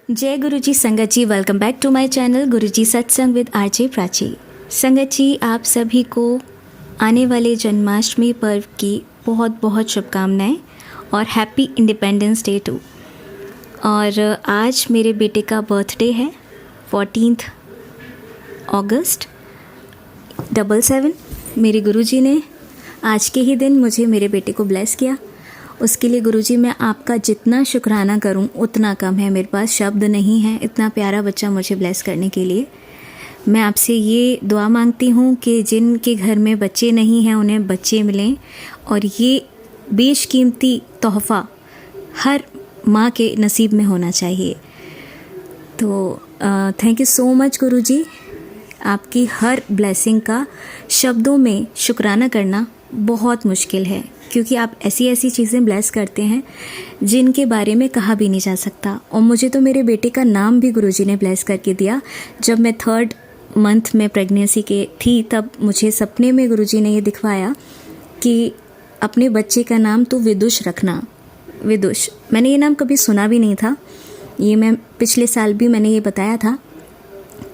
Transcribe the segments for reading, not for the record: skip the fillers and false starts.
जय गुरु जी। संगत जी, welcome back to my channel Guru ji सत्संग विद आरजे प्राची। संगत जी, आप सभी को आने वाले जन्माष्टमी पर्व की बहुत बहुत शुभकामनाएं और हैप्पी इंडिपेंडेंस डे टू। और आज मेरे बेटे का बर्थडे है 14 अगस्त 77। मेरे गुरुजी ने आज के ही दिन मुझे मेरे बेटे को ब्लेस किया। उसके लिए गुरुजी मैं आपका जितना शुक्राना करूं उतना कम है। मेरे पास शब्द नहीं है इतना प्यारा बच्चा मुझे ब्लेस करने के लिए। मैं आपसे ये दुआ मांगती हूं कि जिनके घर में बच्चे नहीं हैं उन्हें बच्चे मिलें, और ये बेशकीमती तोहफ़ा हर माँ के नसीब में होना चाहिए। तो थैंक यू सो मच गुरुजी। आपकी हर ब्लेसिंग का शब्दों में शुक्राना करना बहुत मुश्किल है, क्योंकि आप ऐसी ऐसी चीज़ें ब्लेस करते हैं जिनके बारे में कहा भी नहीं जा सकता। और मुझे तो मेरे बेटे का नाम भी गुरुजी ने ब्लेस करके दिया। जब मैं 3rd मंथ में प्रेगनेंसी के थी तब मुझे सपने में गुरुजी ने ये दिखवाया कि अपने बच्चे का नाम तो विदुष रखना। विदुष, मैंने ये नाम कभी सुना भी नहीं था। ये मैं पिछले साल भी मैंने ये बताया था।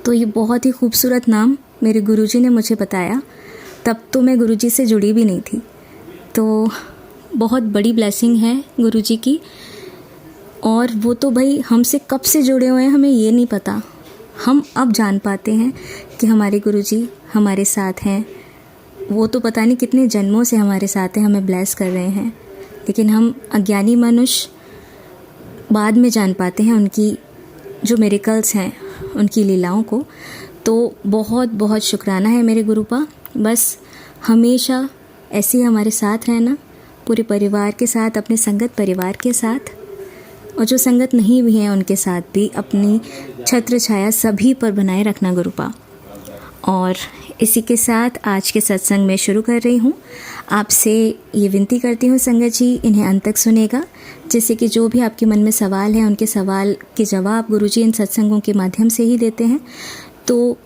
तो ये बहुत ही खूबसूरत नाम मेरे गुरुजी ने मुझे बताया। तब तो मैं गुरुजी से जुड़ी भी नहीं थी। तो बहुत बड़ी ब्लेसिंग है गुरुजी की। और वो तो भाई हमसे कब से जुड़े हुए हैं हमें ये नहीं पता। हम अब जान पाते हैं कि हमारे गुरुजी हमारे साथ हैं। वो तो पता नहीं कितने जन्मों से हमारे साथ हैं, हमें ब्लेस कर रहे हैं। लेकिन हम अज्ञानी मनुष्य बाद में जान पाते हैं उनकी जो मिरेकल्स हैं, उनकी लीलाओं को। तो बहुत बहुत शुक्राना है मेरे गुरुपा। बस हमेशा ऐसे ही हमारे साथ रहना, पूरे परिवार के साथ, अपने संगत परिवार के साथ, और जो संगत नहीं भी हैं उनके साथ भी अपनी छत्र छाया सभी पर बनाए रखना गुरुपा। और इसी के साथ आज के सत्संग में शुरू कर रही हूँ। आपसे ये विनती करती हूँ संगत जी, इन्हें अंत तक सुनेगा, जिससे कि जो भी आपके मन में सवाल है उनके सवाल के जवाब गुरुजी इन सत्संगों के माध्यम से ही देते हैं। तो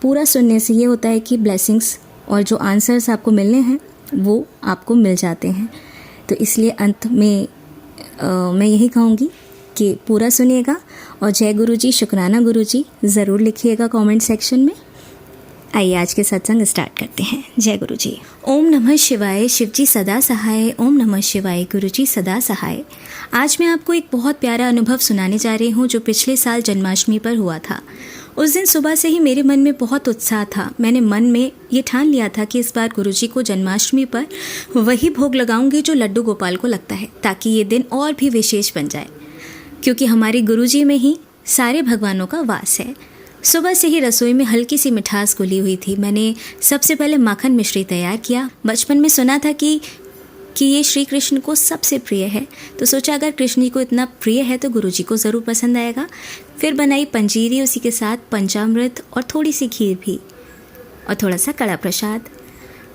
पूरा सुनने से ये होता है कि ब्लेसिंग्स और जो आंसर्स आपको मिलने हैं वो आपको मिल जाते हैं। तो इसलिए अंत में मैं यही कहूँगी कि पूरा सुनिएगा और जय गुरुजी, शुक्राना गुरुजी ज़रूर लिखिएगा कमेंट सेक्शन में। आइए आज के सत्संग स्टार्ट करते हैं। जय गुरुजी। ओम नमः शिवाय, शिवजी सदा सहाय। ओम नमः शिवाय, गुरुजी सदा सहाय। आज मैं आपको एक बहुत प्यारा अनुभव सुनाने जा रही हूँ जो पिछले साल जन्माष्टमी पर हुआ था। उस दिन सुबह से ही मेरे मन में बहुत उत्साह था। मैंने मन में ये ठान लिया था कि इस बार गुरुजी को जन्माष्टमी पर वही भोग लगाऊंगी जो लड्डू गोपाल को लगता है, ताकि ये दिन और भी विशेष बन जाए, क्योंकि हमारे गुरुजी में ही सारे भगवानों का वास है। सुबह से ही रसोई में हल्की सी मिठास घुली हुई थी। मैंने सबसे पहले माखन मिश्री तैयार किया। बचपन में सुना था कि ये श्री कृष्ण को सबसे प्रिय है, तो सोचा अगर कृष्ण जी को इतना प्रिय है तो गुरुजी को ज़रूर पसंद आएगा। फिर बनाई पंजीरी, उसी के साथ पंचामृत और थोड़ी सी खीर भी, और थोड़ा सा कड़ा प्रसाद।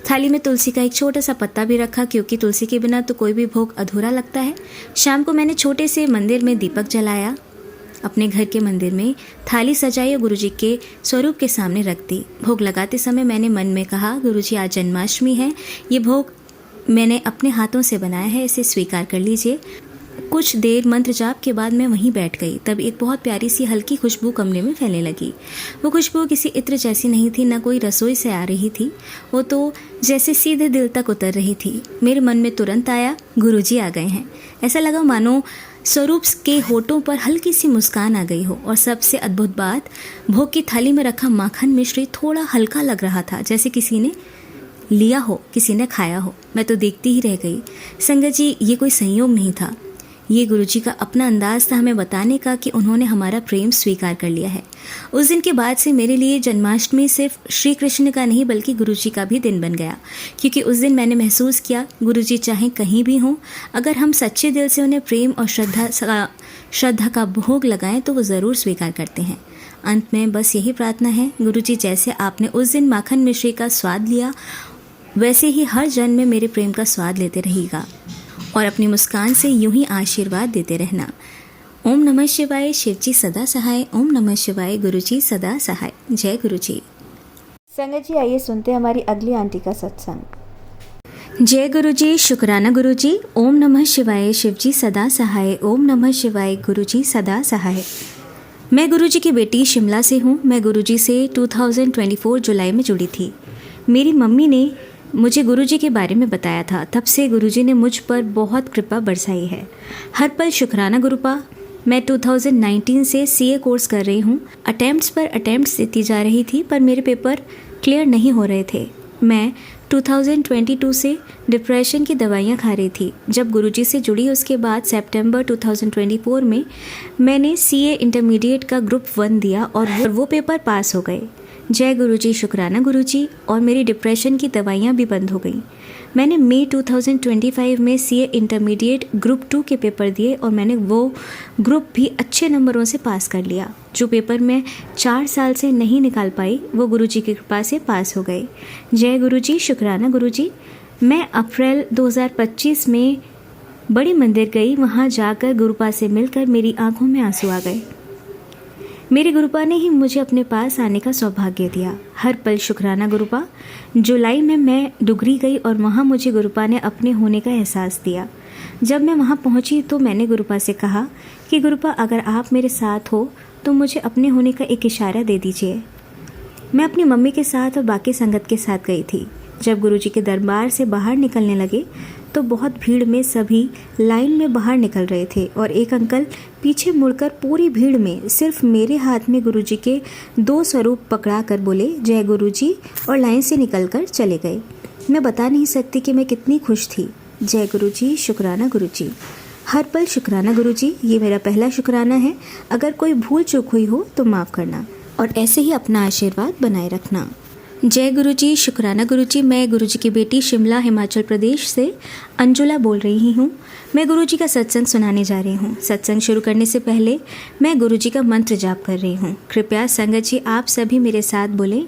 थाली में तुलसी का एक छोटा सा पत्ता भी रखा, क्योंकि तुलसी के बिना तो कोई भी भोग अधूरा लगता है। शाम को मैंने छोटे से मंदिर में दीपक जलाया। अपने घर के मंदिर में थाली सजाई और गुरुजी के स्वरूप के सामने रख दी। भोग लगाते समय मैंने मन में कहा, गुरुजी आज जन्माष्टमी है, ये भोग मैंने अपने हाथों से बनाया है, इसे स्वीकार कर लीजिए। कुछ देर मंत्र जाप के बाद मैं वहीं बैठ गई। तब एक बहुत प्यारी सी हल्की खुशबू कमरे में फैलने लगी। वो खुशबू किसी इत्र जैसी नहीं थी, न कोई रसोई से आ रही थी। वो तो जैसे सीधे दिल तक उतर रही थी। मेरे मन में तुरंत आया, गुरुजी आ गए हैं। ऐसा लगा मानो स्वरूप के होठों पर हल्की सी मुस्कान आ गई हो। और सबसे अद्भुत बात, भोग की थाली में रखा माखन मिश्री थोड़ा हल्का लग रहा था, जैसे किसी ने लिया हो, किसी ने खाया हो। मैं तो देखती ही रह गई। संगत जी, ये कोई संयोग नहीं था, ये गुरुजी का अपना अंदाज था हमें बताने का कि उन्होंने हमारा प्रेम स्वीकार कर लिया है। उस दिन के बाद से मेरे लिए जन्माष्टमी सिर्फ श्री कृष्ण का नहीं बल्कि गुरुजी का भी दिन बन गया, क्योंकि उस दिन मैंने महसूस किया गुरुजी चाहे कहीं भी हों, अगर हम सच्चे दिल से उन्हें प्रेम और श्रद्धा का भोग लगाएं तो वो ज़रूर स्वीकार करते हैं। अंत में बस यही प्रार्थना है, गुरुजी जैसे आपने उस दिन माखन मिश्री का स्वाद लिया, वैसे ही हर जन्म में मेरे प्रेम का स्वाद लेते रहिएगा और अपनी मुस्कान से यूं ही आशीर्वाद देते रहना। ओम नमः शिवाय, शिवजी सदा सहाय। ओम नमः शिवाय, गुरुजी सदा सहाय। जय गुरुजी। संगत जी, आइए सुनते हैं हमारी अगली आंटी का सत्संग। जय गुरुजी, शुक्राना गुरुजी। ओम नमः शिवाय, शिवजी सदा सहाय। ओम नमः शिवाय, गुरुजी सदा सहाय। मैं गुरुजी की बेटी शिमला से हूँ। मैं गुरुजी से 2024 जुलाई में जुड़ी थी। मेरी मम्मी ने मुझे गुरुजी के बारे में बताया था। तब से गुरुजी ने मुझ पर बहुत कृपा बरसाई है। हर पल शुक्राना गुरुपा। मैं 2019 से सीए कोर्स कर रही हूँ। अटेम्प्ट्स पर अटेम्प्ट्स देती जा रही थी पर मेरे पेपर क्लियर नहीं हो रहे थे। मैं 2022 से डिप्रेशन की दवाइयाँ खा रही थी। जब गुरुजी से जुड़ी उसके बाद सितंबर 2024 में मैंने सीए इंटरमीडिएट का ग्रुप 1 दिया और वो पेपर पास हो गए। जय गुरुजी, शुक्राना गुरुजी। और मेरी डिप्रेशन की दवाइयाँ भी बंद हो गई। मैंने मई 2025 में सीए इंटरमीडिएट ग्रुप 2 के पेपर दिए और मैंने वो ग्रुप भी अच्छे नंबरों से पास कर लिया। जो पेपर मैं 4 साल से नहीं निकाल पाई वो गुरुजी की कृपा से पास हो गए। जय गुरुजी, शुक्राना गुरुजी। मैं अप्रैल 2025 में बड़ी मंदिर गई। वहाँ जाकर गुरुपा से मिलकर मेरी आंखों में आंसू आ गए। मेरे गुरुपा ने ही मुझे अपने पास आने का सौभाग्य दिया। हर पल शुक्राना गुरुपा। जुलाई में मैं डुगरी गई और वहाँ मुझे गुरुपा ने अपने होने का एहसास दिया। जब मैं वहाँ पहुँची तो मैंने गुरुपा से कहा कि गुरुपा, अगर आप मेरे साथ हो तो मुझे अपने होने का एक इशारा दे दीजिए। मैं अपनी मम्मी के साथ और बाकी संगत के साथ गई थी। जब गुरुजी के दरबार से बाहर निकलने लगे तो बहुत भीड़ में सभी लाइन में बाहर निकल रहे थे और एक अंकल पीछे मुड़कर पूरी भीड़ में सिर्फ मेरे हाथ में गुरुजी के 2 स्वरूप पकड़ा कर बोले, जय गुरुजी, और लाइन से निकलकर चले गए। मैं बता नहीं सकती कि मैं कितनी खुश थी। जय गुरुजी, शुक्राना गुरुजी। हर पल शुक्राना गुरुजी। ये मेरा पहला शुक्राना है। अगर कोई भूल चूक हुई हो तो माफ़ करना और ऐसे ही अपना आशीर्वाद बनाए रखना। जय गुरुजी, शुक्राना गुरुजी। मैं गुरुजी की बेटी शिमला, हिमाचल प्रदेश से अंजुला बोल रही हूँ। मैं गुरुजी का सत्संग सुनाने जा रही हूँ। सत्संग शुरू करने से पहले मैं गुरुजी का मंत्र जाप कर रही हूँ। कृपया संगत जी आप सभी मेरे साथ बोलें,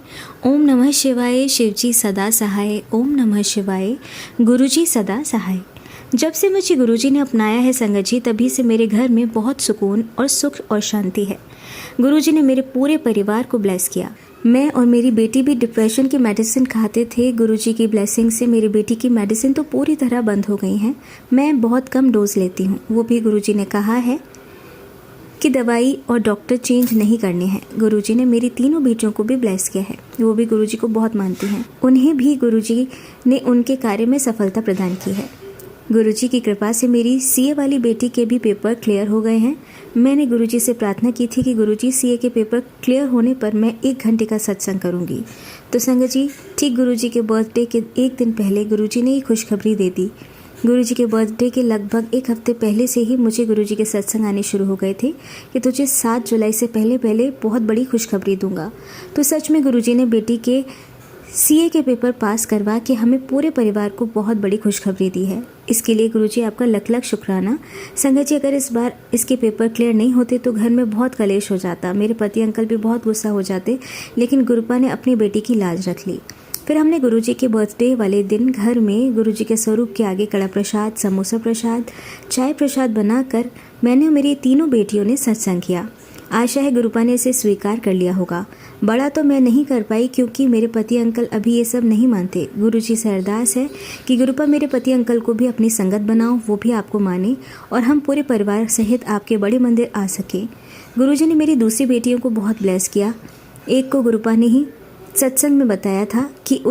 ओम नमः शिवाय, शिवजी सदा सहाय। ओम नमः शिवाय, गुरुजी सदा सहाय। जब से मुझे गुरुजी ने अपनाया है संगत जी, तभी से मेरे घर में बहुत सुकून और सुख और शांति है। गुरुजी ने मेरे पूरे परिवार को ब्लेस किया। मैं और मेरी बेटी भी डिप्रेशन की मेडिसिन खाते थे। गुरुजी की ब्लेसिंग से मेरी बेटी की मेडिसिन तो पूरी तरह बंद हो गई हैं। मैं बहुत कम डोज लेती हूँ। वो भी गुरुजी ने कहा है कि दवाई और डॉक्टर चेंज नहीं करने हैं। गुरुजी ने मेरी तीनों बेटियों को भी ब्लेस किया है। वो भी गुरुजी को बहुत मानती हैं। उन्हें भी गुरुजी ने उनके कार्य में सफलता प्रदान की है। गुरुजी की कृपा से मेरी सीए वाली बेटी के भी पेपर क्लियर हो गए हैं। मैंने गुरुजी से प्रार्थना की थी कि गुरुजी सीए के पेपर क्लियर होने पर मैं 1 घंटे का सत्संग करूंगी। तो संगत जी, ठीक गुरुजी के बर्थडे के 1 दिन पहले गुरुजी ने ही खुशखबरी दे दी। गुरुजी के बर्थडे के लगभग 1 हफ्ते पहले से ही मुझे गुरुजी के सत्संग आने शुरू हो गए थे कि तुझे 7 जुलाई से पहले बहुत बड़ी खुशखबरी दूंगा। तो सच में गुरुजी ने बेटी के सीए के पेपर पास करवा के हमें पूरे परिवार को बहुत बड़ी खुशखबरी दी है। इसके लिए गुरुजी आपका लख लख शुक्राना। संगत जी, अगर इस बार इसके पेपर क्लियर नहीं होते तो घर में बहुत कलेश हो जाता। मेरे पति अंकल भी बहुत गुस्सा हो जाते, लेकिन गुरुपा ने अपनी बेटी की लाज रख ली। फिर हमने गुरुजी के बर्थडे वाले दिन घर में गुरुजी के स्वरूप के आगे कड़ा प्रसाद, समोसा प्रसाद, चाय प्रसाद बनाकर मैंने और मेरी तीनों बेटियों ने सत्संग किया। आशा है गुरुपा ने इसे स्वीकार कर लिया होगा। बड़ा तो मैं नहीं कर पाई क्योंकि मेरे पति अंकल अभी ये सब नहीं मानते। गुरुजी से अरदास है कि गुरुपा मेरे पति अंकल को भी अपनी संगत बनाओ, वो भी आपको माने और हम पूरे परिवार सहित आपके बड़े मंदिर आ सके। गुरुजी ने मेरी दूसरी बेटियों को बहुत ब्लेस किया। एक को गुरुपा ने ही सत्संग में बताया था कि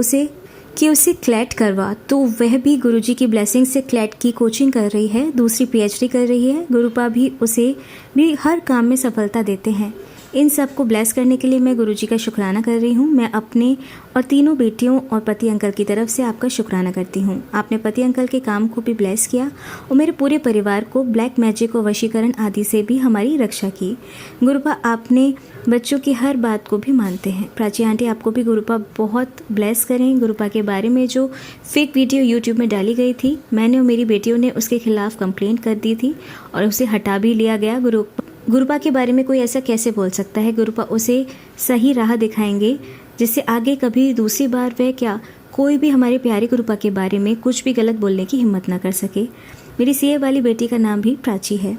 उसे क्लैट करवा, तो वह भी गुरुजी की ब्लेसिंग से क्लैट की कोचिंग कर रही है। दूसरी पीएचडी कर रही है। गुरुपा भी उसे भी हर काम में सफलता देते हैं। इन सब को ब्लेस करने के लिए मैं गुरुजी का शुक्राना कर रही हूँ। मैं अपने और तीनों बेटियों और पति अंकल की तरफ से आपका शुक्राना करती हूँ। आपने पति अंकल के काम को भी ब्लेस किया और मेरे पूरे परिवार को ब्लैक मैजिक और वशीकरण आदि से भी हमारी रक्षा की। गुरुपा आपने बच्चों की हर बात को भी मानते हैं। प्राची आंटी, आपको भी गुरुपा बहुत ब्लेस करें। गुरुपा के बारे में जो फेक वीडियो यूट्यूब में डाली गई थी, मैंने और मेरी बेटियों ने उसके खिलाफ कंप्लेंट कर दी थी और उसे हटा भी लिया गया। गुरुपा के बारे में कोई ऐसा कैसे बोल सकता है। गुरुपा उसे सही राह दिखाएंगे जिससे आगे कभी दूसरी बार वह क्या कोई भी हमारे प्यारे गुरुपा के बारे में कुछ भी गलत बोलने की हिम्मत ना कर सके। मेरी सीए वाली बेटी का नाम भी प्राची है।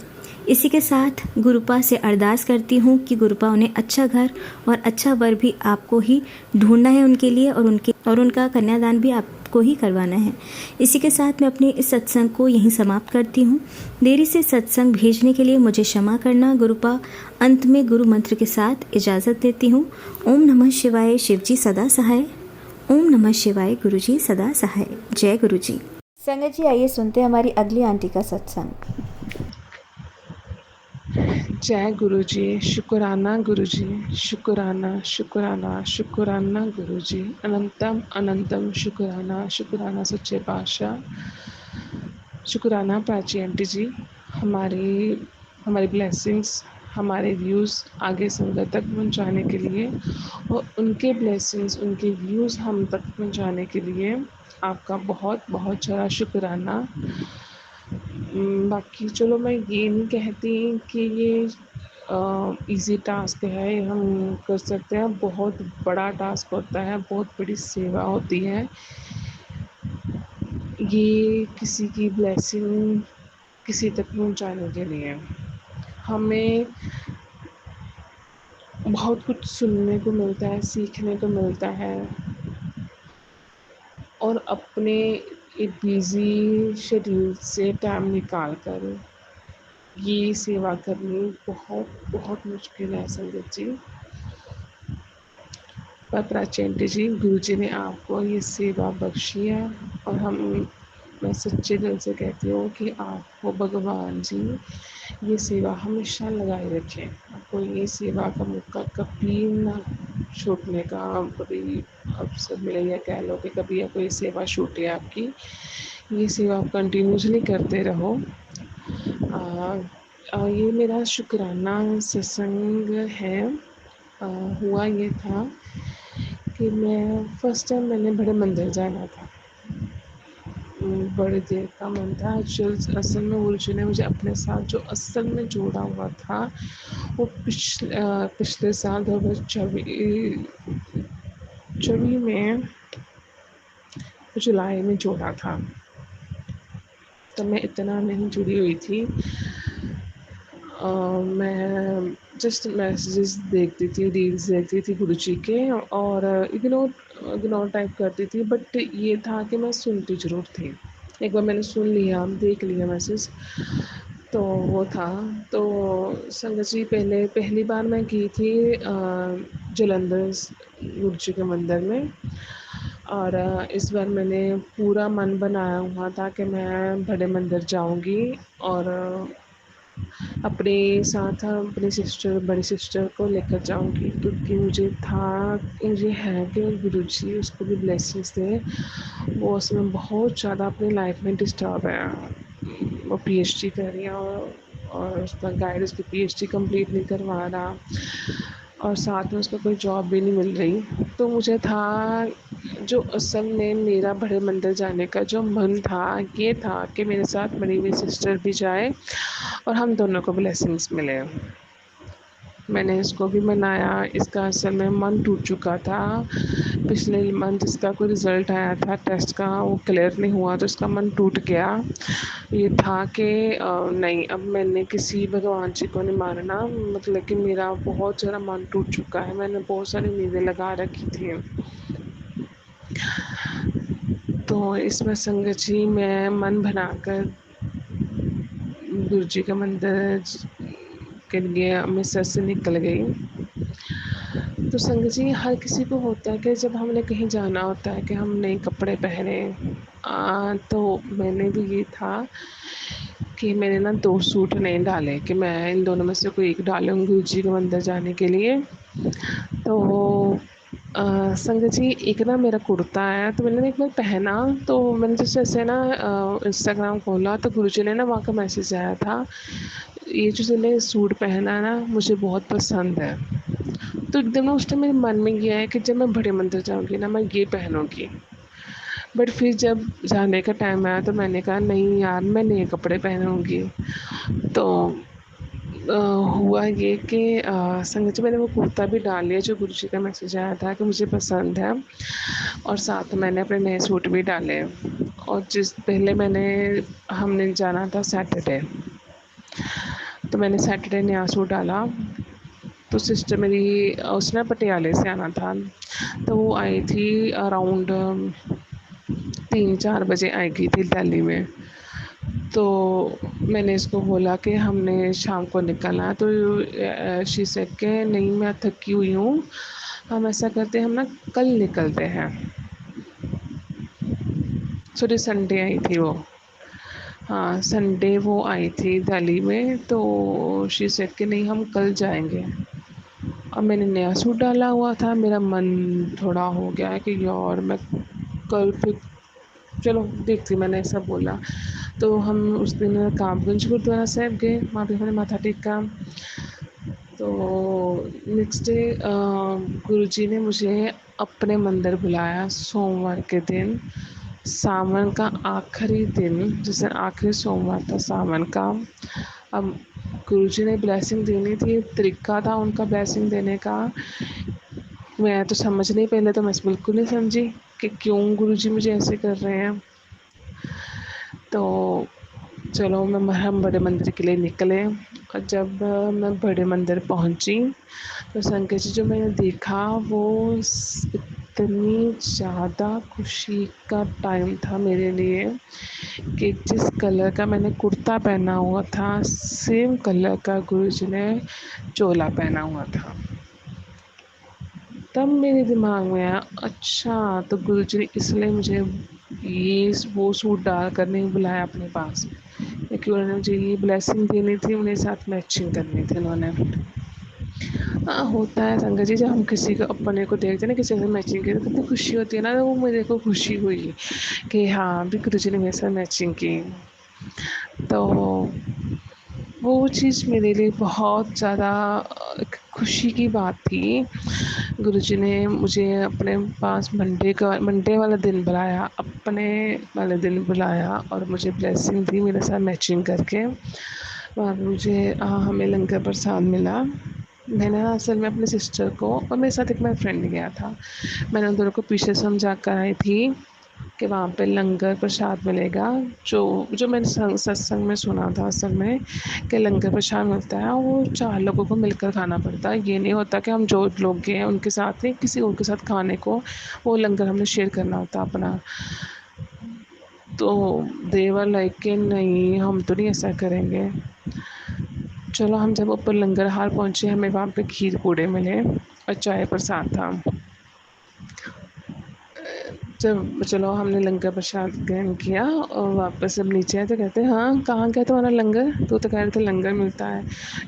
इसी के साथ गुरुपा से अरदास करती हूँ कि गुरुपा उन्हें अच्छा घर और अच्छा वर भी आपको ही ढूंढना है उनके लिए और उनका कन्यादान भी आप आपको ही करवाना है। इसी के साथ मैं अपने इस सत्संग को यहीं समाप्त करती हूँ। देरी से सत्संग भेजने के लिए मुझे क्षमा करना। गुरुपा अंत में गुरु मंत्र के साथ इजाज़त देती हूँ। ओम नमः शिवाय, शिवजी सदा सहाय। ओम नमः शिवाय, गुरुजी सदा सहाय। जय गुरुजी। संगत जी, आइए सुनते हैं हमारी अगली आंटी का सत्संग। जय गुरुजी, शुक्राना गुरुजी, शुक्राना शुक्राना शुक्राना गुरुजी, अनंतम अनंतम शुक्राना शुक्राना सच्चे पातशाह, शुक्राना प्राची आंटी जी। हमारी ब्लेसिंग्स, हमारे व्यूज़ आगे संगत तक पहुंचाने के लिए और उनके ब्लेसिंग्स, उनके व्यूज़ हम तक पहुंचाने के लिए आपका बहुत बहुत ज़्यादा शुक्राना। बाकी चलो, मैं ये नहीं कहती कि ये इजी टास्क है, ये हम कर सकते हैं। बहुत बड़ा टास्क होता है, बहुत बड़ी सेवा होती है। ये किसी की ब्लेसिंग किसी तक पहुंचाने के लिए हमें बहुत कुछ सुनने को मिलता है, सीखने को मिलता है, और अपने एक बिज़ी शेड्यूल से टाइम निकाल कर ये सेवा करनी बहुत बहुत मुश्किल है संगत जी। पर प्राची आंटी जी, गुरु जी ने आपको ये सेवा बख्शी है, और मैं सच्चे दिल से कहती हूँ कि आपको भगवान जी ये सेवा हमेशा लगाए रखें। आपको ये सेवा का मौका कभी ना छूटने का कभी अवसर मिले, या कह लो कि कभी या कोई सेवा छूटे आपकी। ये सेवा आप कंटिन्यूसली करते रहो। ये मेरा शुक्राना सत्संग है। हुआ ये था कि मैं फर्स्ट टाइम मैंने बड़े मंदिर जाना था। बड़े देर का मन था। असल में गुरु जी ने मुझे अपने साथ जो असल में जोड़ा हुआ था वो पिछले साल 2024 में जुलाई में जोड़ा था। तब मैं इतना नहीं जुड़ी हुई थी। मैं जस्ट मैसेजेस देखती थी, रील्स देखती थी गुरु जी के, और इग्नोर टाइप करती थी। बट ये था कि मैं सुनती ज़रूर थी। एक बार मैंने सुन लिया, देख लिया मैसेज, तो वो था। तो संगत जी, पहली बार मैं गई थी जलंधर गुरु जी के मंदिर में, और इस बार मैंने पूरा मन बनाया हुआ था कि मैं बड़े मंदिर जाऊंगी, और अपने साथ अपनी बड़ी सिस्टर को लेकर जाऊंगी, क्योंकि मुझे है कि गुरुजी उसको भी ब्लेसिंग्स दे। वो उसमें बहुत ज़्यादा अपनी लाइफ में डिस्टर्ब है। वो पीएचडी कर रही है, और उसका गाइड उसकी पीएचडी कंप्लीट नहीं करवा रहा, और साथ में उसको कोई जॉब भी नहीं मिल रही। तो मुझे था, जो असल में मेरा बड़े मंदिर जाने का जो मन था, ये था कि मेरे साथ मेरी भी सिस्टर भी जाए और हम दोनों को ब्लेसिंग्स मिले। मैंने इसको भी मनाया। इसका असल में मन टूट चुका था। पिछले मंथ इसका कोई रिज़ल्ट आया था टेस्ट का, वो क्लियर नहीं हुआ, तो इसका मन टूट गया। ये था कि नहीं, अब मैंने किसी भगवान जी को नहीं मानना, मतलब कि मेरा बहुत ज़्यादा मन टूट चुका है। मैंने बहुत सारी उम्मीदें लगा रखी थी। तो इसमें संगत जी, मैं मन बनाकर गुरु जी के मंदिर के लिए अमृतसर से निकल गई। तो संगत जी, हर किसी को होता है कि जब हमने कहीं जाना होता है कि हम नए कपड़े पहने। तो मैंने भी ये था कि मैंने ना 2 सूट नए डाले, कि मैं इन दोनों में से कोई एक डालूँगी गुरु जी के मंदिर जाने के लिए। तो संगत जी, एक ना मेरा कुर्ता आया, तो मैंने एक बार पहना, तो मैंने जैसे ऐसे ना इंस्टाग्राम खोला, तो गुरु जी ने ना वहाँ का मैसेज आया था, ये जो तूने सूट पहना ना मुझे बहुत पसंद है। तो एकदम ना उस टाइम मेरे मन में ये है कि जब मैं बड़े मंदिर जाऊँगी ना, मैं ये पहनूँगी। बट फिर जब जाने का टाइम आया, तो मैंने कहा नहीं यार, मैं नए कपड़े पहनूँगी। तो हुआ ये कि संगत जी, मैंने वो कुर्ता भी डाल लिया जो गुरु जी का मैसेज आया था कि मुझे पसंद है, और साथ में मैंने अपने नए सूट भी डाले। और हमने जाना था सैटरडे, तो मैंने सैटरडे नया सूट डाला। तो सिस्टर मेरी, उसने पटियाले से आना था, तो वो आई थी अराउंड 3-4 बजे आएगी थी दिल्ली में। तो मैंने इसको बोला कि हमने शाम को निकलना है, तो शी सेड के नहीं मैं थकी हुई हूँ, हम ऐसा करते हैं हम ना कल निकलते हैं। सॉरी संडे आई थी वो। हाँ संडे वो आई थी दिल्ली में, तो शी सेड कि नहीं हम कल जाएंगे। अब मैंने नया सूट डाला हुआ था, मेरा मन थोड़ा हो गया है कि यार मैं कल फिर चलो देखती, मैंने ऐसा बोला। तो हम उस दिन कामगंज गुरुद्वारा साहिब गए, वहाँ पे हमने माथा टेका। तो नेक्स्ट डे गुरुजी ने मुझे अपने मंदिर बुलाया सोमवार के दिन, सावन का आखिरी दिन, जिस दिन आखिरी सोमवार था सावन का। अब गुरुजी ने ब्लेसिंग देनी थी, तरीका था उनका ब्लेसिंग देने का। मैं तो समझ नहीं, पहले तो मैं बिल्कुल नहीं समझी कि क्यों गुरुजी मुझे ऐसे कर रहे हैं। तो चलो हम बड़े मंदिर के लिए निकले, और जब मैं बड़े मंदिर पहुंची तो संकट जी जो मैंने देखा वो इतनी ज़्यादा खुशी का टाइम था मेरे लिए कि जिस कलर का मैंने कुर्ता पहना हुआ था सेम कलर का गुरुजी ने चोला पहना हुआ था। तब मेरे दिमाग में आया अच्छा तो गुरुजी ने इसलिए मुझे ये वो सूट डाल कर नहीं बुलाया अपने पास, क्योंकि उन्होंने मुझे ये ब्लेसिंग देनी थी, उन्हें साथ मैचिंग करनी थी उन्होंने। हाँ होता है संगत जी, जब हम किसी को अपने को देखते हैं ना किसी से मैचिंग की तो कितनी खुशी होती है ना, तो वो मेरे को खुशी हुई कि हाँ भी गुरुजी ने मेरे साथ मैचिंग की। तो वो चीज़ मेरे लिए बहुत ज़्यादा एक खुशी की बात थी। गुरुजी ने मुझे अपने पास मंडे वाला दिन बुलाया, अपने वाले दिन बुलाया और मुझे ब्लेसिंग दी मेरे साथ मैचिंग करके। वहाँ पे मुझे हमें लंगर प्रसाद मिला। मैंने ना असल में अपने सिस्टर को और मेरे साथ एक मेरा फ्रेंड गया था, मैंने उन दोनों को पीछे समझा कर आई थी कि वहाँ पे लंगर प्रसाद मिलेगा, जो जो मैंने सत्संग में सुना था असल में कि लंगर प्रसाद मिलता है वो 4 लोगों को मिलकर खाना पड़ता है। ये नहीं होता कि हम जो लोग गए हैं उनके साथ नहीं, किसी और के साथ खाने को वो लंगर हमने शेयर करना होता अपना। तो देवर लाइक के नहीं हम तो नहीं ऐसा करेंगे। चलो हम जब ऊपर लंगर हाल पहुँचे हमें वहाँ पे खीर पूड़े मिले और चाय प्रसाद था। जब चलो हमने लंगर प्रसाद ग्रहण किया और वापस जब नीचे आए तो कहते हैं हाँ कहाँ गया तुम्हारा लंगर, तो कह रहे थे लंगर मिलता है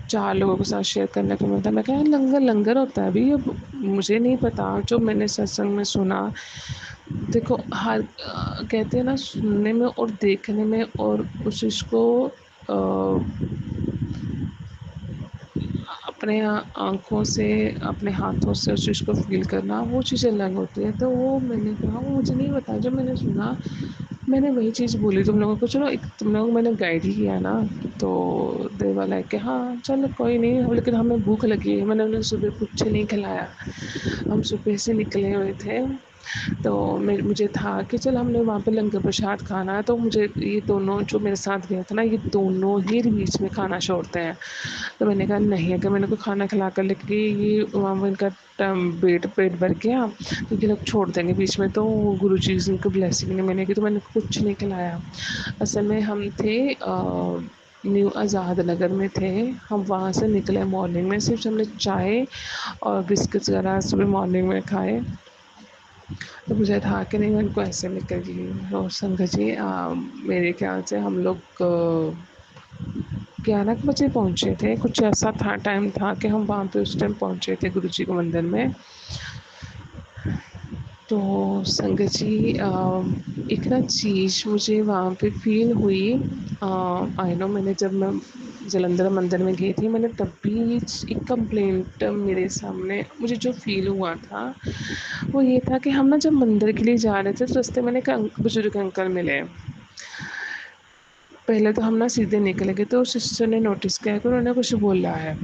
4 लोगों के साथ शेयर करने को मिलता है। मैं कहा लंगर लंगर होता है अभी, अब मुझे नहीं पता, जो मैंने सत्संग में सुना। देखो हर कहते हैं ना सुनने में और देखने में और उस चीज़ को अपने आँखों से अपने हाथों से उस चीज़ को फ़ील करना वो चीज़ अलग होती है। तो वो मैंने कहा वो मुझे नहीं पता, जब मैंने सुना मैंने वही चीज़ बोली तुम लोगों को, चलो एक तुम लोगों को मैंने गाइड ही किया ना। तो देवा लाइक कि हाँ चलो कोई नहीं, लेकिन हमें भूख लगी है, मैंने उन्हें सुबह कुछ नहीं खिलाया, हम सुबह से निकले हुए थे। तो मुझे था कि चल हमने वहाँ पे लंगर प्रसाद खाना है, तो मुझे ये दोनों जो मेरे साथ गए थे ना ये दोनों ही बीच में खाना छोड़ते हैं। तो मैंने कहा नहीं अगर मैंने को खाना खिला कर लेके ये वहाँ पर इनका पेट भर गया तो ये लोग छोड़ देंगे बीच में, तो गुरुजी की ब्लेसिंग ने मैंने की तो मैंने कुछ नहीं खिलाया। असल में हम थे न्यू आज़ाद नगर में थे, हम वहाँ से निकले मॉर्निंग में, सिर्फ हमने चाय और बिस्किट्स वगैरह सुबह मॉर्निंग में खाए। तो मुझे था कि नहीं मैं इनको ऐसे निकल गई। और संगत जी मेरे ख्याल से हम लोग 11 बजे पहुँचे थे, कुछ ऐसा था टाइम था कि हम वहाँ पे उस टाइम पहुँचे थे गुरुजी के मंदिर में। तो संगत जी एक ना चीज़ मुझे वहाँ पे फ़ील हुई। आई नो मैंने जब मैं जलंधर मंदिर में गई थी मैंने तब भी एक कंप्लेंट मेरे सामने मुझे जो फ़ील हुआ था वो ये था कि हम ना जब मंदिर के लिए जा रहे थे तो रास्ते में एक बुजुर्ग अंकल मिले। पहले तो हम ना सीधे निकल गए तो सिस्टर ने नोटिस किया कि उन्होंने कुछ बोला है।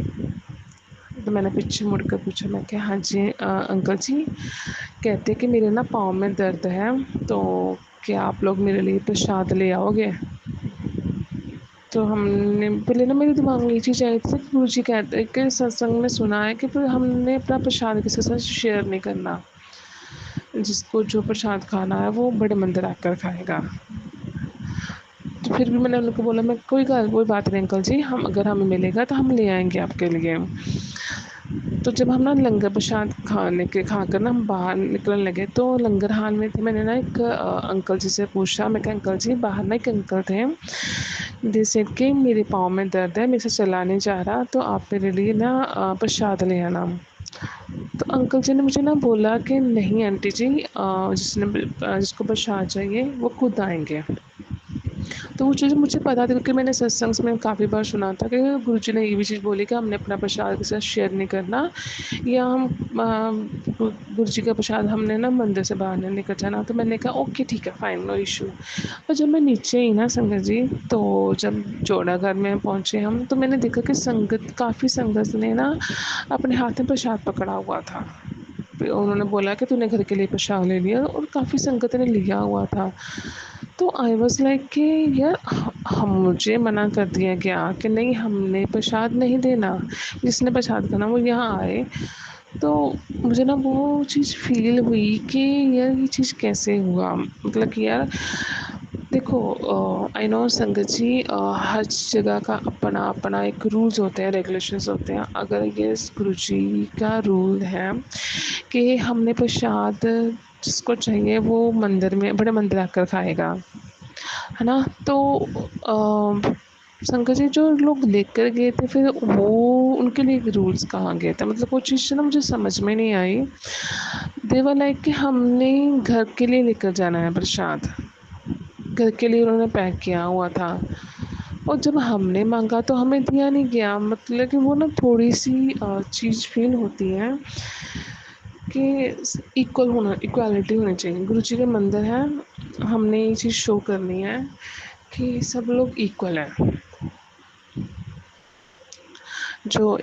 तो मैंने पीछे मुड़ कर पूछा, मैं क्या हाँ जी अंकल जी कहते कि मेरे ना पाँव में दर्द है, तो क्या आप लोग मेरे लिए प्रसाद ले आओगे। तो हमने पहले ना मेरे दिमाग में ये चीज़ आई थी गुरु जी कहते हैं कि सत्संग में सुना है कि फिर हमने अपना प्रसाद किसी के साथ शेयर नहीं करना। जिसको जो प्रसाद खाना है वो बड़े मंदिर आकर खाएगा। तो फिर भी मैंने उनको बोला, मैं कोई बात नहीं अंकल जी, हम अगर हमें मिलेगा तो हम ले आएँगे आपके लिए। तो जब हम ना लंगर प्रसाद खाकर ना हम बाहर निकलने लगे, तो लंगर हाल में थे, मैंने ना एक अंकल जी से पूछा, मैं कहा अंकल जी, बाहर ना एक अंकल थे, दे सेड कि मेरे पाँव में दर्द है, मेरे से चला नहीं जा रहा, तो आप मेरे लिए ना प्रसाद ले आना। तो अंकल जी ने मुझे ना बोला कि नहीं आंटी जी, जिसको प्रसाद चाहिए वो खुद आएँगे। तो वो चीज़ मुझे पता थी, क्योंकि मैंने सत्संग में काफ़ी बार सुना था कि गुरुजी ने ये भी चीज़ बोली कि हमने अपना प्रसाद किसी के साथ शेयर नहीं करना, या हम गुरुजी का प्रसाद हमने ना मंदिर से बाहर नहीं लेकर जाना। तो मैंने कहा ओके ठीक है, फाइन, नो इशू। और जब मैं नीचे आई ना संगत जी, तो जब जोड़ाघर में पहुँचे हम, तो मैंने देखा कि काफ़ी संगत ने ना अपने हाथ में प्रसाद पकड़ा हुआ था। फिर उन्होंने बोला कि तूने घर के लिए प्रसाद ले लिया, और काफ़ी संगत ने लिया हुआ था। तो आई वाज़ लाइक कि यार, हम मुझे मना कर दिया गया कि नहीं, हमने प्रसाद नहीं देना, जिसने प्रसाद खाना वो यहाँ आए। तो मुझे ना वो चीज़ फ़ील हुई कि यार ये चीज़ कैसे हुआ? मतलब कि यार देखो, आई नो संगत जी, हर जगह का अपना-अपना एक रूल्स होते हैं, रेगुलेशंस होते हैं। अगर ये गुरुजी का रूल है कि हमने प्रसाद जिसको चाहिए वो मंदिर में, बड़े मंदिर आकर खाएगा, है ना? तो शंकर जी जो लोग लेकर गए थे, फिर वो उनके लिए रूल्स कहाँ गए थे? मतलब वो चीज़ ना मुझे समझ में नहीं आई। दे वर लाइक कि हमने घर के लिए लेकर जाना है प्रसाद, घर के लिए उन्होंने पैक किया हुआ था, और जब हमने मांगा तो हमें दिया नहीं गया। मतलब कि वो ना थोड़ी सी चीज़ फील होती है कि इक्वालिटी होनी चाहिए। गुरु जी के मंदिर है, हमने ये चीज़ शो करनी है कि सब लोग इक्वल हैं। जो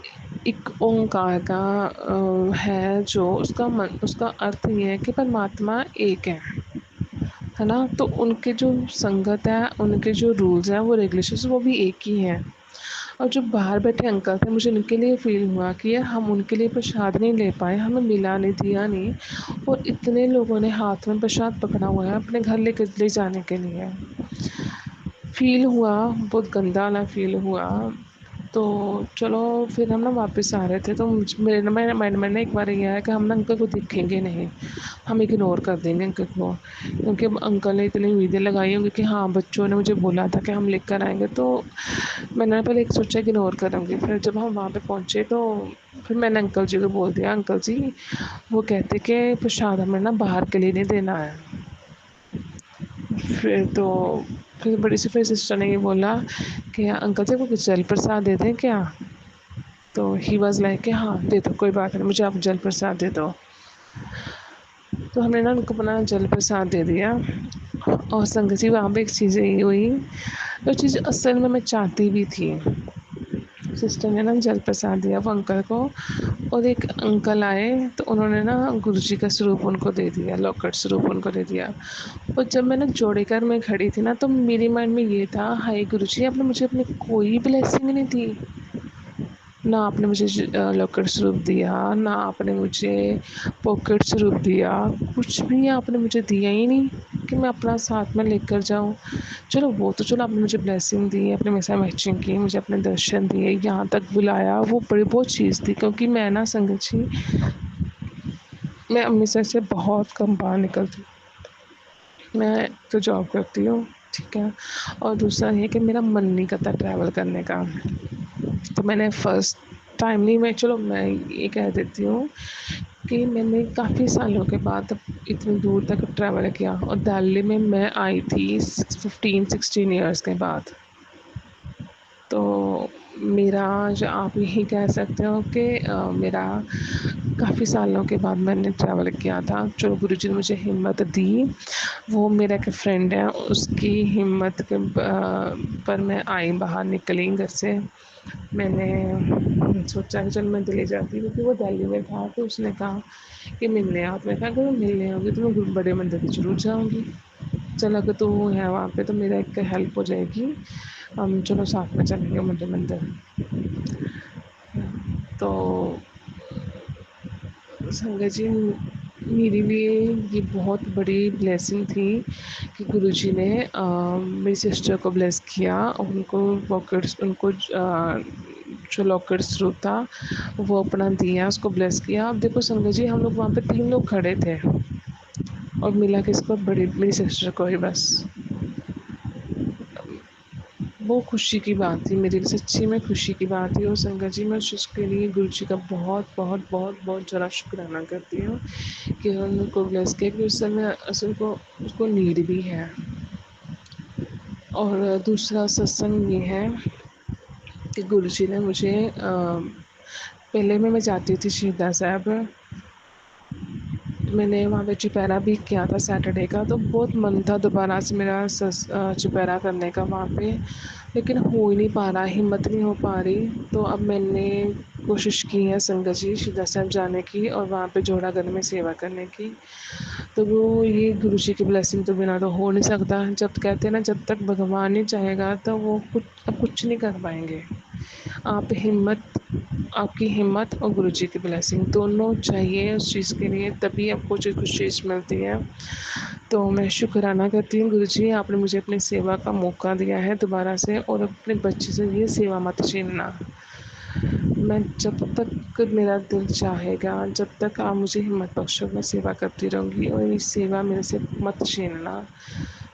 एक ओंकार का है, जो उसका अर्थ ये है कि परमात्मा एक है ना? तो उनके जो संगत है, उनके जो रूल्स हैं, वो रेगुलेशंस वो भी एक ही हैं। और जो बाहर बैठे अंकल थे, मुझे उनके लिए फ़ील हुआ कि यार हम उनके लिए प्रसाद नहीं ले पाए, हमें मिला नहीं, दिया नहीं, और इतने लोगों ने हाथ में प्रसाद पकड़ा हुआ है अपने घर ले जाने के लिए। फ़ील हुआ, बहुत गंदा वाला फ़ील हुआ। तो चलो, फिर हम ना वापस आ रहे थे, तो मेरे माइंड में ना एक बार ये आया कि हम ना अंकल को दिखेंगे नहीं, हम इग्नोर कर देंगे अंकल को, क्योंकि अब अंकल ने इतनी उम्मीदें लगाई होंगी कि हाँ बच्चों ने मुझे बोला था कि हम लेकर आएंगे। तो मैंने पहले एक सोचा इग्नोर करूँगी, फिर जब हम वहाँ पे पहुँचे तो फिर मैंने अंकल जी को बोल दिया, अंकल जी वो कहते कि प्रसाद हमें ना बाहर के लिए नहीं देना है। फिर बड़ी सी फिर सिस्टर ने ये बोला कि अंकल जी को जल प्रसाद दे दें क्या? तो ही वॉज़ लाइक कि हाँ दे दो, कोई बात नहीं, मुझे आप जल प्रसाद दे दो। तो हमने ना उनको अपना जल प्रसाद दे दिया। और संगत जी वहाँ पे एक चीज़ ये हुई, जो चीज़ असल में मैं चाहती भी थी। सिस्टर ने ना जल प्रसाद दिया वो अंकल को, और एक अंकल आए तो उन्होंने ना गुरुजी का स्वरूप उनको दे दिया, लॉकेट स्वरूप उनको दे दिया। और जब मैं ना जोड़ेकर में खड़ी थी ना, तो मेरे माइंड में ये था, हाय गुरुजी, आपने मुझे अपनी कोई ब्लेसिंग नहीं दी, ना आपने मुझे लॉकेट स्वरूप दिया, ना आपने मुझे पॉकेट स्वरूप दिया, कुछ भी आपने मुझे दिया ही नहीं कि मैं अपना साथ में लेकर जाऊँ। चलो आपने मुझे ब्लेसिंग दी, आपने मेरे साथ मैचिंग की, मुझे अपने दर्शन दिए, यहाँ तक बुलाया, वो बड़ी बहुत चीज़ थी। क्योंकि मैं ना संगत जी, मैं अमृतसर से बहुत कम बाहर निकलती हूँ। मैं तो जॉब करती हूँ, ठीक है, और दूसरा ये कि मेरा मन नहीं करता ट्रैवल करने का। तो मैंने फर्स्ट टाइम नहीं, मैं ये कह देती हूँ कि मैंने काफ़ी सालों के बाद इतनी दूर तक ट्रैवल किया, और दिल्ली में मैं आई थी 15-16 ईयर्स के बाद। तो मेरा, जो आप यही कह सकते हो कि मेरा काफ़ी सालों के बाद मैंने ट्रैवल किया था। चलो गुरुजी ने मुझे हिम्मत दी, वो मेरा एक फ्रेंड है, उसकी हिम्मत पर मैं आई, बाहर निकली घर से। मैंने सोचा कि चल मैं दिल्ली जाती हूँ, क्योंकि वो दिल्ली में था, तो उसने कहा कि मिलने आओ। तो मैं कहा अगर मिलने आओगी तो मैं बड़े मंदिर ज़रूर जाऊँगी। चल अगर तू है वहाँ पे तो मेरा एक हेल्प हो जाएगी, हम चलो साथ में चलेंगे बड़े मंदिर। तो संगत जी, मेरे लिए ये बहुत बड़ी ब्लेसिंग थी कि गुरुजी ने मेरी सिस्टर को ब्लेस किया। उनको जो लॉकेट स्रोत था वो अपना दिया, उसको ब्लेस किया। अब देखो संगत जी, हम लोग वहाँ पे 3 लोग खड़े थे और मिला किसको, बड़ी मेरी सिस्टर को ही बस। वो खुशी की बात थी, मेरे लिए सच्ची में खुशी की बात थी। और संगत जी, मैं उस चीज़ के लिए गुरु जी का बहुत बहुत बहुत बहुत ज़्यादा शुक्राना करती हूँ कि उन्होंने उनको ब्लेस किया, कि उस समय असल को उसको नीड भी है। और दूसरा सत्संग ये है कि गुरु जी ने मुझे पहले मैं जाती थी शहीदा साहब, मैंने वहाँ पे चुपहरा भी किया था सैटरडे का, तो बहुत मन था दोबारा से मेरा चुपहरा करने का वहाँ पे, लेकिन हो ही नहीं पा रहा, हिम्मत नहीं हो पा रही। तो अब मैंने कोशिश की है संगत जी शहीदा साहब जाने की और वहाँ पे जोड़ागढ़ में सेवा करने की। तो वो ये गुरु जी की ब्लेसिंग तो बिना तो हो नहीं सकता। जब कहते हैं ना, जब तक भगवान नहीं चाहेगा तो वो कुछ नहीं कर पाएंगे। आप हिम्मत आपकी हिम्मत और गुरु जी की ब्लेसिंग दोनों चाहिए उस चीज़ के लिए, तभी आपको जो कुछ चीज़ मिलती है। तो मैं शुक्राना करती हूँ गुरु जी, आपने मुझे अपनी सेवा का मौका दिया है दोबारा से, और अपने बच्चे से ये सेवा मत छीनना। मैं जब तक मेरा दिल चाहेगा, जब तक आप मुझे हिम्मत बख्शो, मैं सेवा करती रहूँगी, और ये सेवा मेरे से मत छीनना।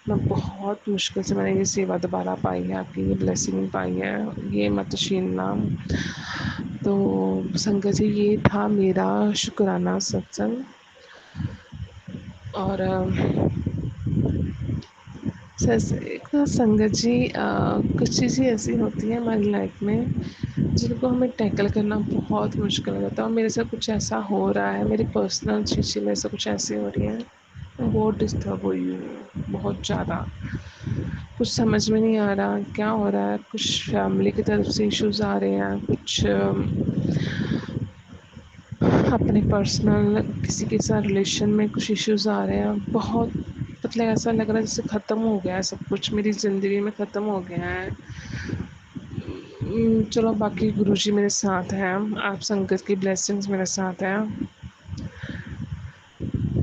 मैं बहुत मुश्किल से मैंने ये सेवा दोबारा पाई है, आपकी ये ब्लेसिंग पाई है, ये मत छीनना। तो संगत जी, ये था मेरा शुक्राना सत्संग। और एक तो संगत जी, कुछ चीज़ें ऐसी होती हैं हमारी लाइफ में जिनको हमें टैकल करना बहुत मुश्किल हो जाता है, और मेरे साथ कुछ ऐसा हो रहा है, मेरी पर्सनल चीज़ें मेरे से कुछ ऐसी हो रही हैं, मैं बहुत डिस्टर्ब हुई हूँ, बहुत ज़्यादा। कुछ समझ में नहीं आ रहा क्या हो रहा है, कुछ फैमिली की तरफ से इश्यूज आ रहे हैं, कुछ अपने पर्सनल किसी के साथ रिलेशन में कुछ इश्यूज आ रहे हैं। बहुत मतलब ऐसा लग रहा है जैसे ख़त्म हो गया है सब कुछ, मेरी ज़िंदगी में ख़त्म हो गया है। चलो, बाकी गुरुजी मेरे साथ हैं, आप संगत की ब्लेसिंग्स मेरे साथ हैं,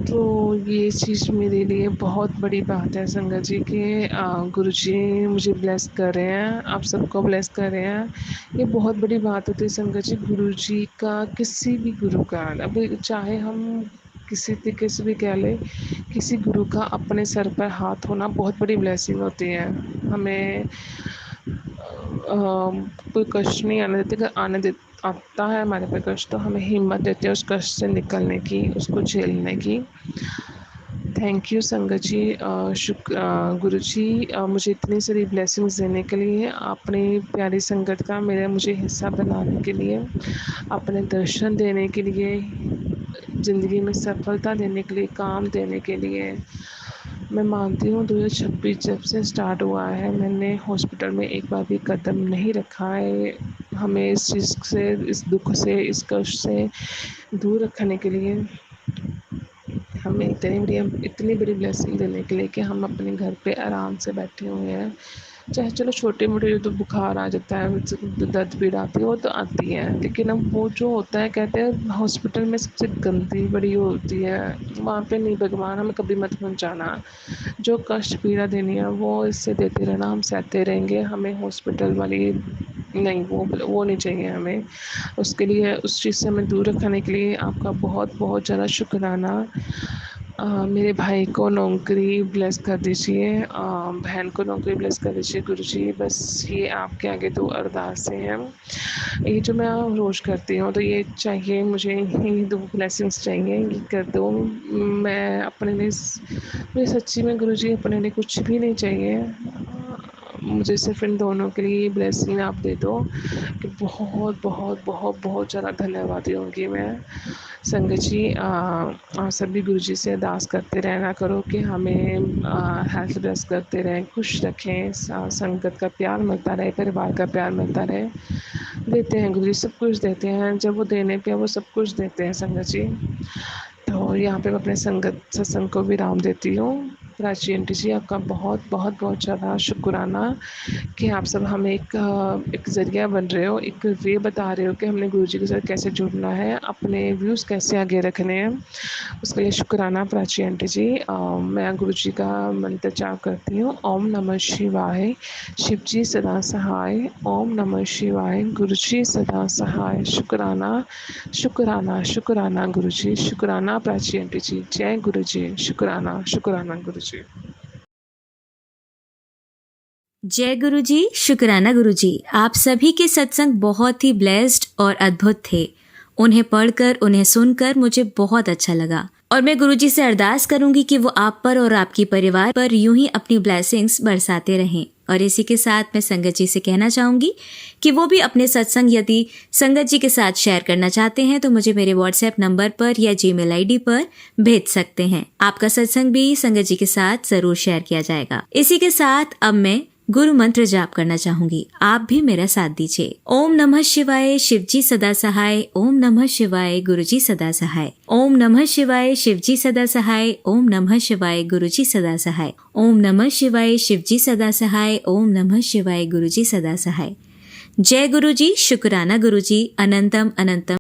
तो ये चीज़ मेरे लिए बहुत बड़ी बात है संगत जी कि गुरुजी मुझे ब्लेस कर रहे हैं, आप सबको ब्लेस कर रहे हैं। ये बहुत बड़ी बात होती है संगत जी, गुरुजी का, किसी भी गुरु का, अब चाहे हम किसी तरीके से भी कह लें, किसी गुरु का अपने सर पर हाथ होना बहुत बड़ी ब्लेसिंग होती है। हमें कोई कष्ट नहीं आने देते, अगर आता है हमारे पे कष्ट, तो हमें हिम्मत देते हैं उस कष्ट से निकलने की, उसको झेलने की। थैंक यू संगत जी, गुरु जी, मुझे इतनी सारी ब्लेसिंग्स देने के लिए, अपनी प्यारी संगत का मुझे हिस्सा बनाने के लिए, अपने दर्शन देने के लिए, ज़िंदगी में सफलता देने के लिए, काम देने के लिए। मैं मानती हूँ 2026 जब से स्टार्ट हुआ है, मैंने हॉस्पिटल में एक बार भी कदम नहीं रखा है। हमें इस चीज़ से, इस दुख से, इस कष्ट से दूर रखने के लिए, हमें इतनी बड़ी ब्लेसिंग देने के लिए कि हम अपने घर पे आराम से बैठे हुए हैं। चाहे चलो छोटे मोटे जो तो बुखार आ जाता है, दर्द पीड़ आती है, वो तो आती है, लेकिन अब वो जो होता है, कहते हैं हॉस्पिटल में सबसे गंदी बड़ी होती है, वहाँ पे नहीं, भगवान हमें कभी मत पहुँचाना। जो कष्ट पीड़ा देनी है वो इससे देते रहना, हम सहते रहेंगे। हमें हॉस्पिटल वाली नहीं, वो नहीं चाहिए हमें। उसके लिए, उस चीज़ से हमें दूर रखने के लिए आपका बहुत बहुत ज़्यादा शुक्राना। मेरे भाई को नौकरी ब्लेस कर दीजिए, बहन को नौकरी ब्लेस कर दीजिए गुरुजी, बस ये आपके आगे 2 अरदासें हैं। ये जो मैं रोज़ करती हूँ, तो ये चाहिए मुझे, ये 2 ब्लेसिंग्स चाहिए, ये कर दो। मैं अपने लिए, मुझे सच्ची में गुरुजी अपने लिए कुछ भी नहीं चाहिए, मुझे सिर्फ़ इन दोनों के लिए ब्लेसिंग आप दे दो, कि बहुत बहुत बहुत बहुत ज़्यादा धन्यवादी होंगी मैं। संगत जी, आप सभी गुरुजी से अरदास करते रहना करो कि हमें हेल्थ ब्लेस करते रहें, खुश रखें, संगत का प्यार मिलता रहे, परिवार का प्यार मिलता रहे। देते हैं गुरुजी, सब कुछ देते हैं, जब वो देने पे वो सब कुछ देते हैं संगत जी। तो यहाँ पे मैं अपने सत्संग को विराम देती हूँ। प्राची आंटी जी, आपका बहुत बहुत बहुत ज़्यादा शुक्राना कि आप सब हमें एक ज़रिया बन रहे हो, एक वे बता रहे हो कि हमने गुरुजी के साथ कैसे जुड़ना है, अपने व्यूज़ कैसे आगे रखने हैं। उसके लिए शुक्राना प्राची आंटी जी। मैं गुरुजी का मंत्र जाप करती हूँ। ओम नमः शिवाय, शिव जी सदा सहाय। ओम नमः शिवाय, गुरुजी सदा सहाय। शुक्राना शुक्राना शुक्राना गुरुजी, शुक्राना प्राची आंटी जी। जय गुरुजी, शुक्राना शुक्राना गुरुजी। जय गुरुजी, शुक्राना गुरुजी। आप सभी के सत्संग बहुत ही ब्लेस्ड और अद्भुत थे। उन्हें पढ़कर, उन्हें सुनकर मुझे बहुत अच्छा लगा और मैं गुरुजी से अरदास करूंगी कि वो आप पर और आपकी परिवार पर यूं ही अपनी ब्लेसिंग्स बरसाते रहें। और इसी के साथ मैं संगत जी से कहना चाहूंगी कि वो भी अपने सत्संग यदि संगत जी के साथ शेयर करना चाहते हैं तो मुझे मेरे व्हाट्सएप नंबर पर या जीमेल आईडी पर भेज सकते हैं। आपका सत्संग भी संगत जी के साथ जरूर शेयर किया जाएगा। इसी के साथ अब मैं गुरु मंत्र जाप करना चाहूंगी, आप भी मेरा साथ दीजिए। ओम नमः शिवाय, शिव जी सदा सहाय। ओम नमः शिवाय, गुरुजी सदा सहाय। ओम नमः शिवाय, शिव जी सदा सहाय। ओम नमः शिवाय, गुरुजी सदा सहाय। ओम नमः शिवाय, शिव जी सदा सहाय। ओम नमः शिवाय, गुरुजी सदा सहाय। जय गुरुजी, शुक्राना गुरुजी। अनंतम अनंतम